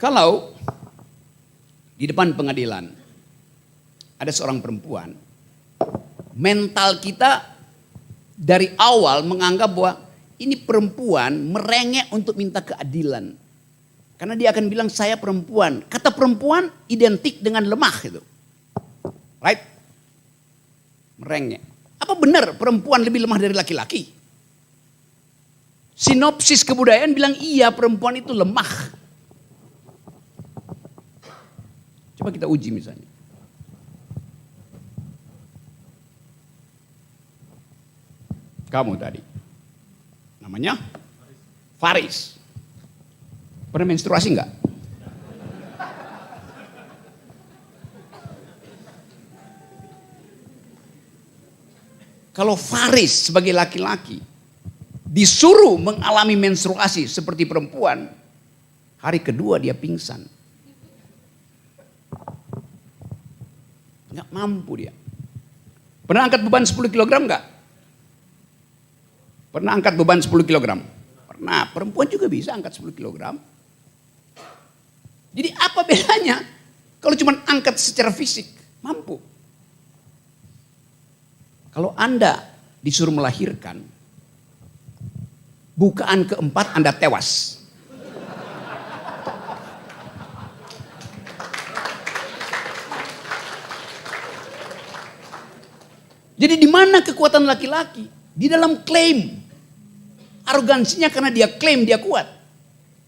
Kalau di depan pengadilan ada seorang perempuan, mental kita dari awal menganggap bahwa ini perempuan merengek untuk minta keadilan. Karena dia akan bilang saya perempuan. Kata perempuan identik dengan lemah itu. Right? Merengek. Apa benar perempuan lebih lemah dari laki-laki? Sinopsis kebudayaan bilang iya, perempuan itu lemah. Coba kita uji misalnya. Kamu tadi, namanya Faris. Pernah menstruasi enggak? Kalau Faris sebagai laki-laki disuruh mengalami menstruasi seperti perempuan, hari kedua dia pingsan. Nggak mampu dia. Pernah angkat beban 10 kg enggak? Pernah angkat beban 10 kg? Pernah. Perempuan juga bisa angkat 10 kg. Jadi apa bedanya? Kalau cuma angkat secara fisik, mampu. Kalau Anda disuruh melahirkan, bukaan keempat Anda tewas. Jadi di mana kekuatan laki-laki? Di dalam klaim. Arogansinya karena dia klaim dia kuat.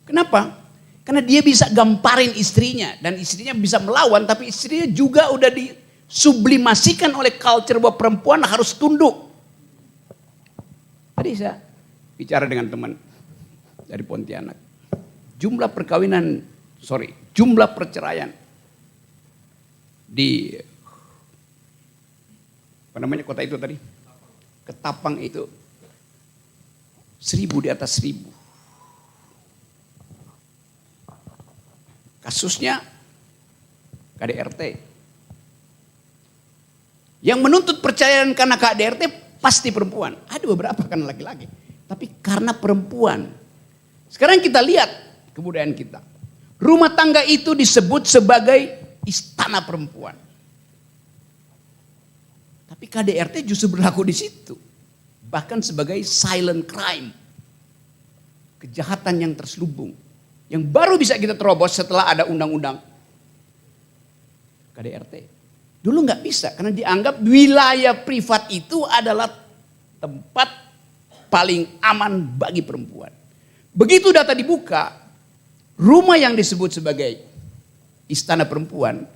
Kenapa? Karena dia bisa gamparin istrinya. Dan istrinya bisa melawan, tapi istrinya juga udah disublimasikan oleh culture bahwa perempuan harus tunduk. Tadi saya bicara dengan teman dari Pontianak. Jumlah perceraian di apa namanya kota itu tadi? Ketapang itu 1000 di atas 1000. Kasusnya KDRT. Yang menuntut perceraian karena KDRT pasti perempuan. Ada beberapa karena laki-laki. Tapi karena perempuan. Sekarang kita lihat kebudayaan kita. Rumah tangga itu disebut sebagai istana perempuan. Tapi KDRT justru berlaku di situ. Bahkan sebagai silent crime. Kejahatan yang terselubung. Yang baru bisa kita terobos setelah ada undang-undang KDRT. Dulu nggak bisa karena dianggap wilayah privat itu adalah tempat paling aman bagi perempuan. Begitu data dibuka, rumah yang disebut sebagai istana perempuan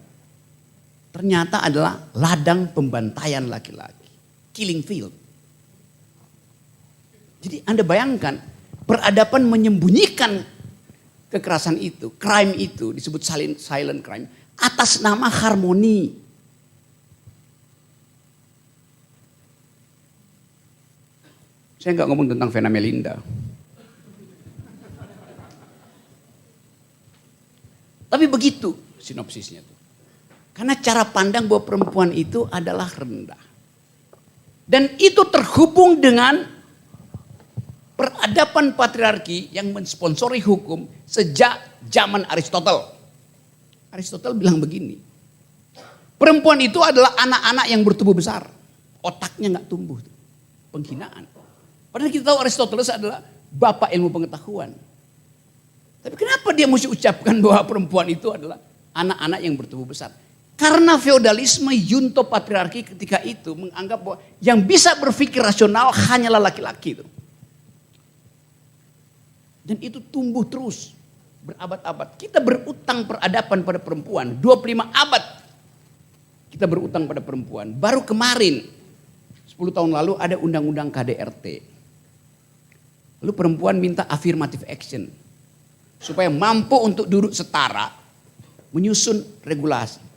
ternyata adalah ladang pembantaian laki-laki. Killing field. Jadi Anda bayangkan, peradaban menyembunyikan kekerasan itu, crime itu disebut silent crime atas nama harmoni. Saya nggak ngomong tentang Vena Melinda. Tapi begitu sinopsisnya tuh. Karena cara pandang bahwa perempuan itu adalah rendah. Dan itu terhubung dengan peradaban patriarki yang mensponsori hukum sejak zaman Aristotle. Aristotle bilang begini. Perempuan itu adalah anak-anak yang bertubuh besar. Otaknya nggak tumbuh. Penghinaan. Padahal kita tahu Aristoteles adalah bapak ilmu pengetahuan. Tapi kenapa dia mesti ucapkan bahwa perempuan itu adalah anak-anak yang bertubuh besar? Karena feodalisme junto patriarki ketika itu menganggap bahwa yang bisa berpikir rasional hanyalah laki-laki itu. Dan itu tumbuh terus berabad-abad. Kita berutang peradaban pada perempuan. 25 abad kita berutang pada perempuan. Baru kemarin 10 tahun lalu ada undang-undang KDRT. Lalu perempuan minta affirmative action. Supaya mampu untuk duduk setara menyusun regulasi.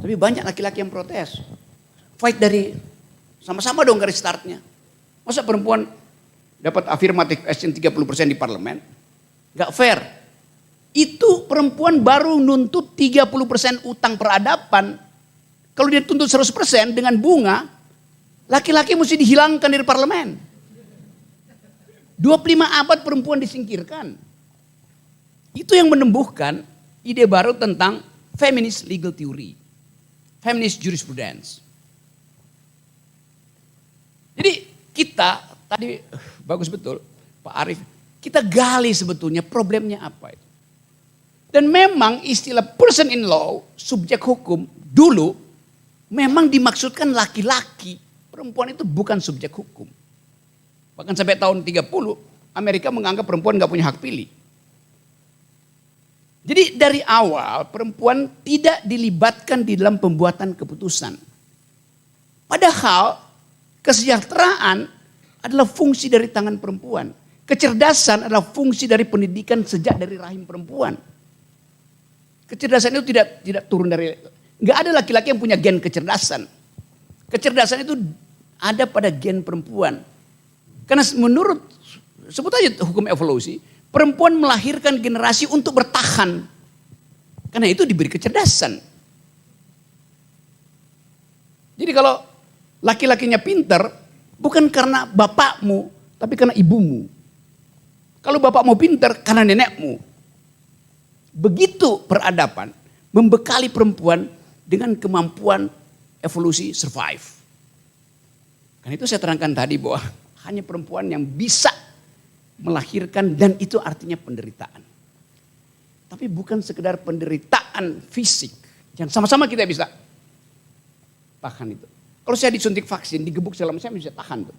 Tapi banyak laki-laki yang protes. Fight dari sama-sama dong garis startnya. Masa perempuan dapat affirmative action 30% di parlemen? Gak fair. Itu perempuan baru nuntut 30% utang peradaban. Kalau dia tuntut 100% dengan bunga, laki-laki mesti dihilangkan dari parlemen. 25 abad perempuan disingkirkan. Itu yang menumbuhkan ide baru tentang feminist legal theory, feminist jurisprudence. Jadi kita tadi bagus betul Pak Arief, kita gali sebetulnya problemnya apa itu. Dan memang istilah person in law, subjek hukum dulu memang dimaksudkan laki-laki. Perempuan itu bukan subjek hukum. Bahkan sampai tahun 30 Amerika menganggap perempuan gak punya hak pilih. Jadi dari awal perempuan tidak dilibatkan di dalam pembuatan keputusan. Padahal kesejahteraan adalah fungsi dari tangan perempuan. Kecerdasan adalah fungsi dari pendidikan sejak dari rahim perempuan. Kecerdasan itu tidak turun dari, nggak ada laki-laki yang punya gen kecerdasan. Kecerdasan itu ada pada gen perempuan. Karena menurut, sebut aja hukum evolusi, perempuan melahirkan generasi untuk bertahan. Karena itu diberi kecerdasan. Jadi kalau laki-lakinya pinter, bukan karena bapakmu, tapi karena ibumu. Kalau bapakmu pinter, karena nenekmu. Begitu peradaban membekali perempuan dengan kemampuan evolusi survive. Karena itu saya terangkan tadi bahwa hanya perempuan yang bisa melahirkan dan itu artinya penderitaan. Tapi bukan sekedar penderitaan fisik. Yang sama-sama kita bisa tahan itu. Kalau saya disuntik vaksin, digebuk selama saya bisa tahan tuh.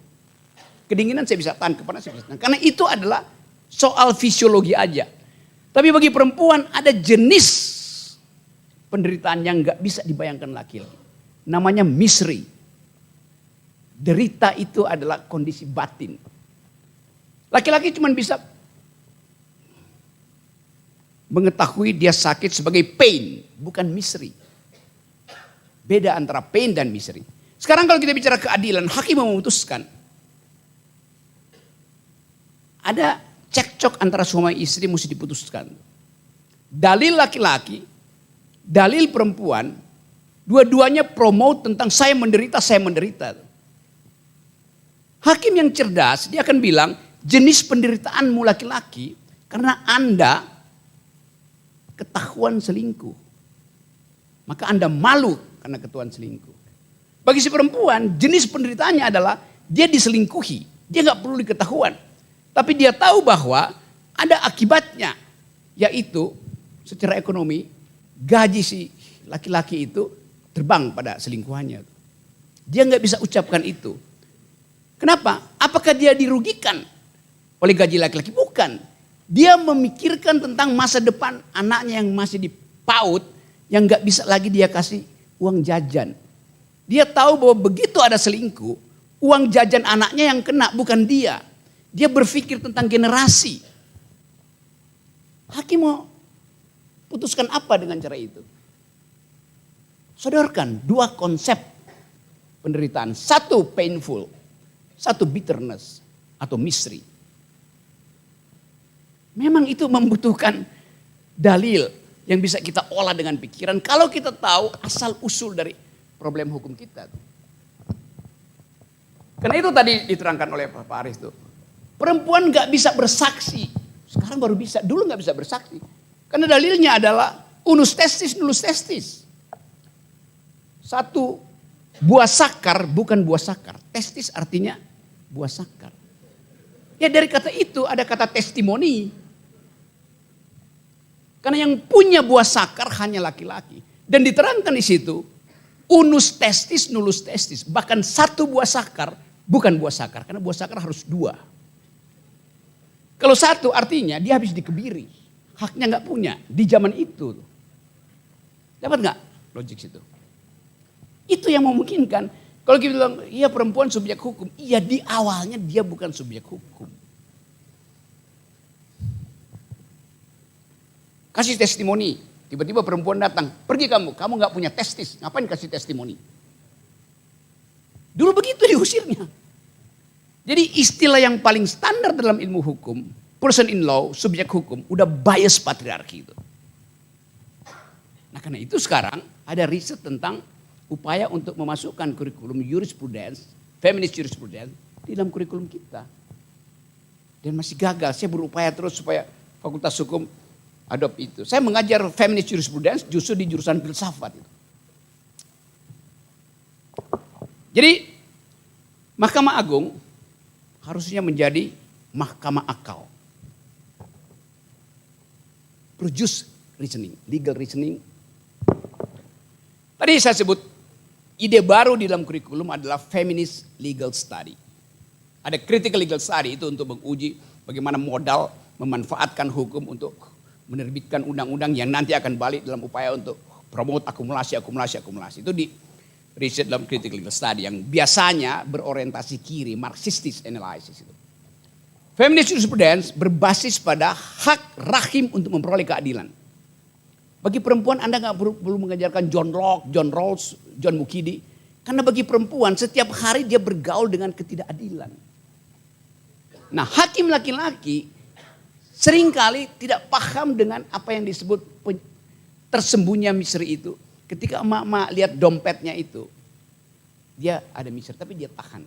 Kedinginan saya bisa tahan, kepanasan saya bisa tahan. Karena itu adalah soal fisiologi aja. Tapi bagi perempuan ada jenis penderitaan yang gak bisa dibayangkan laki-laki. Namanya misery. Derita itu adalah kondisi batin. Laki-laki cuma bisa mengetahui dia sakit sebagai pain, bukan misery. Beda antara pain dan misery. Sekarang kalau kita bicara keadilan, hakim memutuskan. Ada cekcok antara suami istri mesti diputuskan. Dalil laki-laki, dalil perempuan, dua-duanya promote tentang saya menderita, saya menderita. Hakim yang cerdas, dia akan bilang jenis penderitaanmu laki-laki karena Anda ketahuan selingkuh. Maka Anda malu karena ketahuan selingkuh. Bagi si perempuan, jenis penderitaannya adalah dia diselingkuhi. Dia gak perlu diketahuan. Tapi dia tahu bahwa ada akibatnya. Yaitu secara ekonomi gaji si laki-laki itu terbang pada selingkuhannya. Dia gak bisa ucapkan itu. Kenapa? Apakah dia dirugikan oleh gaji laki-laki? Bukan. Dia memikirkan tentang masa depan anaknya yang masih di PAUD. Yang gak bisa lagi dia kasih uang jajan. Dia tahu bahwa begitu ada selingkuh, uang jajan anaknya yang kena bukan dia. Dia berpikir tentang generasi. Hakim mau putuskan apa dengan cara itu? Sodorkan dua konsep penderitaan. Satu painful, satu bitterness atau misery. Memang itu membutuhkan dalil yang bisa kita olah dengan pikiran. Kalau kita tahu asal usul dari problem hukum kita. Karena itu tadi diterangkan oleh Pak Aris itu. Perempuan gak bisa bersaksi. Sekarang baru bisa. Dulu gak bisa bersaksi. Karena dalilnya adalah unus testis, nullus testis. Satu buah sakar bukan buah sakar. Testis artinya buah sakar. Ya dari kata itu ada kata testimoni. Karena yang punya buah sakar hanya laki-laki. Dan diterangkan di situ unus testis, nullus testis. Bahkan satu buah sakar bukan buah sakar. Karena buah sakar harus dua. Kalau satu artinya dia habis dikebiri. Haknya gak punya di zaman itu. Dapat gak logik situ? Itu yang memungkinkan. Kalau kita bilang, iya perempuan subjek hukum. Iya di awalnya dia bukan subjek hukum. Kasih testimoni. Tiba-tiba perempuan datang. Pergi kamu gak punya testis. Ngapain kasih testimoni? Dulu begitu diusirnya. Jadi istilah yang paling standar dalam ilmu hukum, person in law, subjek hukum, udah bias patriarki itu. Nah karena itu sekarang ada riset tentang upaya untuk memasukkan kurikulum jurisprudence, feminist jurisprudence di dalam kurikulum kita. Dan masih gagal, saya berupaya terus supaya Fakultas Hukum adopt itu. Saya mengajar feminist jurisprudence justru di jurusan filsafat. Jadi Mahkamah Agung harusnya menjadi mahkamah akal. Produce reasoning, legal reasoning. Tadi saya sebut ide baru di dalam kurikulum adalah feminist legal study. Ada critical legal study itu untuk menguji bagaimana modal memanfaatkan hukum untuk menerbitkan undang-undang yang nanti akan balik dalam upaya untuk promote akumulasi. Itu di riset dalam critical legal study yang biasanya berorientasi kiri, marxistis analysis itu. Feminist jurisprudence berbasis pada hak rahim untuk memperoleh keadilan. Bagi perempuan Anda nggak perlu mengajarkan John Locke, John Rawls, John Mukidi. Karena bagi perempuan setiap hari dia bergaul dengan ketidakadilan. Nah, hakim laki-laki seringkali tidak paham dengan apa yang disebut tersembunyinya misteri itu. Ketika emak-emak lihat dompetnya itu, dia ada misteri tapi dia tahan.